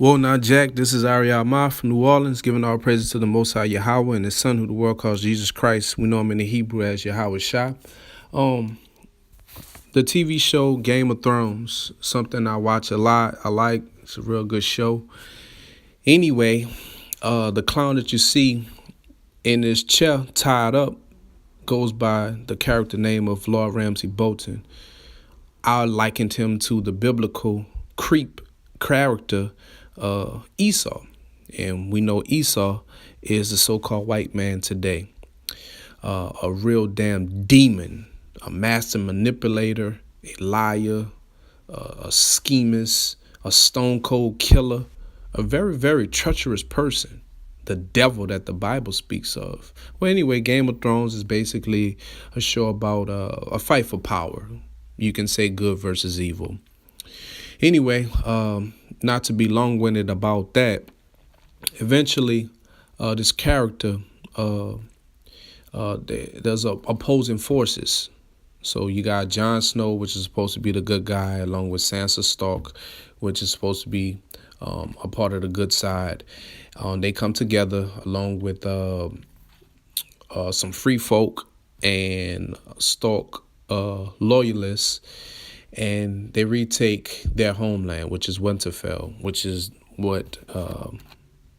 Well, now, Jack, this is Ariel Ma from New Orleans, giving all praises to the Most High Yahweh and His Son, who the world calls Jesus Christ. We know him in the Hebrew as Yahweh Shah. Um, the TV show Game of Thrones, something I watch a lot. I like. It's a real good show. Anyway, the clown that you see in his chair tied up goes by the character name of Lord Ramsey Bolton. I likened him to the biblical creep character Esau. And we know Esau is the so-called white man today. A real damn demon, a master manipulator, a liar, a schemist, a stone cold killer, a very, very treacherous person. The devil that the Bible speaks of. Well, anyway, Game of Thrones is basically a show about a fight for power. You can say good versus evil. Anyway, not to be long-winded about that, eventually this character, there's opposing forces. So you got Jon Snow, which is supposed to be the good guy, along with Sansa Stark, which is supposed to be a part of the good side. They come together along with some free folk and Stark loyalists, and they retake their homeland, which is Winterfell, which is what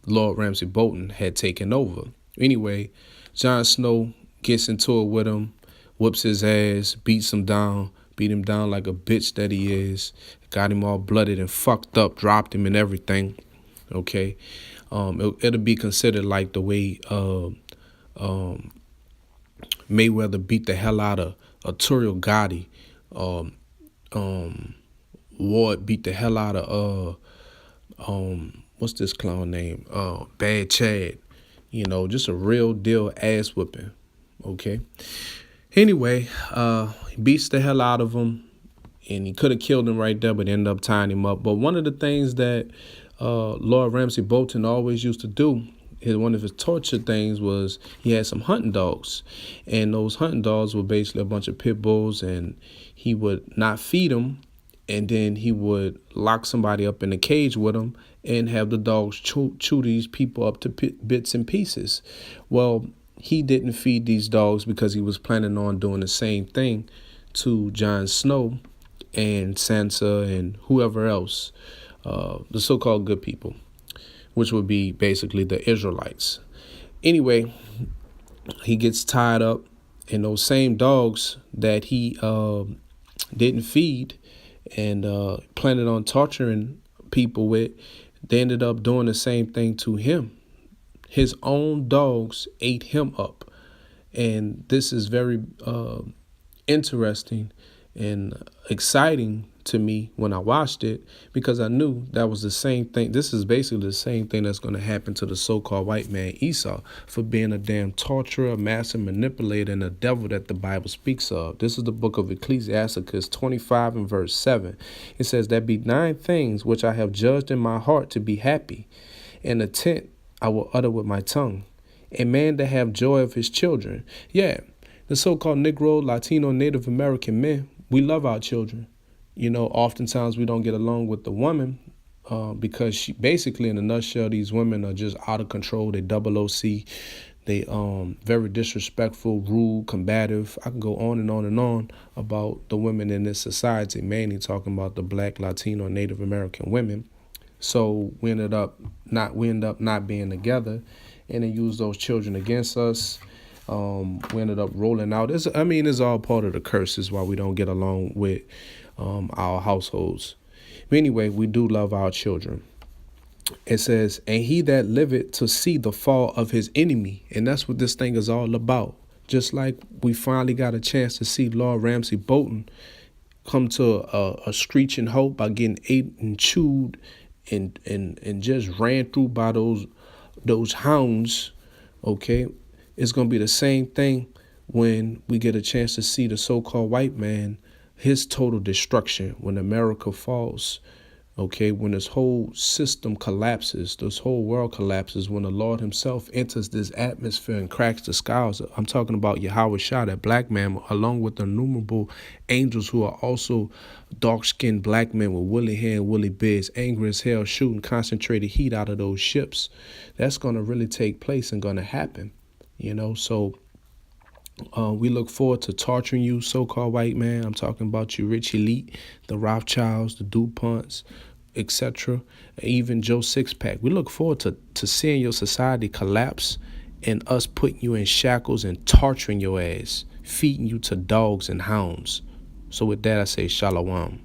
Lord Ramsey Bolton had taken over. Anyway, Jon Snow gets into it with him, whoops his ass, beat him down like a bitch that he is, got him all blooded and fucked up, dropped him and everything. Okay, it'll be considered like the way Mayweather beat the hell out of Arturo Gotti. Ward beat the hell out of what's this clown name? Bad Chad. You know, just a real deal ass whipping. Okay. Anyway, he beats the hell out of him, and he could have killed him right there, but ended up tying him up. But one of the things that Lord Ramsey Bolton always used to do, one of his torture things was he had some hunting dogs, and those hunting dogs were basically a bunch of pit bulls, and he would not feed them, and then he would lock somebody up in a cage with them and have the dogs chew these people up to bits and pieces. Well, he didn't feed these dogs because he was planning on doing the same thing to Jon Snow and Sansa and whoever else, the so-called good people, which would be basically the Israelites. Anyway, he gets tied up, and those same dogs that he didn't feed and planned on torturing people with, they ended up doing the same thing to him. His own dogs ate him up. And this is very interesting and exciting to me when I watched it, because I knew that was the same thing. This is basically the same thing that's going to happen to the so-called white man Esau for being a damn torturer, master manipulator, and a devil that the Bible speaks of. This is the book of Ecclesiasticus 25 and verse 7. It says, "There be 9 things which I have judged in my heart to be happy, and a tenth I will utter with my tongue. A man to have joy of his children." Yeah, the so-called Negro, Latino, Native American men, we love our children. You know, oftentimes we don't get along with the woman because she basically, in a nutshell, these women are just out of control. They double OC. They very disrespectful, rude, combative. I can go on and on and on about the women in this society, mainly talking about the Black, Latino, and Native American women. So we end up not being together, and they use those children against us. We ended up rolling out. It's all part of the curses why we don't get along with our households. But anyway, we do love our children. It says, "And he that liveth to see the fall of his enemy." And that's what this thing is all about. Just like we finally got a chance to see Lord Ramsey Bolton come to a screeching halt by getting ate and chewed and just ran through by those hounds. Okay, it's gonna be the same thing when we get a chance to see the so-called white man, his total destruction when America falls. Okay, when this whole system collapses, this whole world collapses, when the Lord himself enters this atmosphere and cracks the skies. I'm talking about Yahweh Shah, that black man, along with the innumerable angels who are also dark-skinned black men with woolly hair and woolly beards, angry as hell, shooting concentrated heat out of those ships. That's going to really take place and going to happen, so we look forward to torturing you, so-called white man. I'm talking about you rich elite, the Rothschilds, the DuPonts, etc., even Joe Sixpack. We look forward to seeing your society collapse and us putting you in shackles and torturing your ass, feeding you to dogs and hounds. So with that, I say shalom.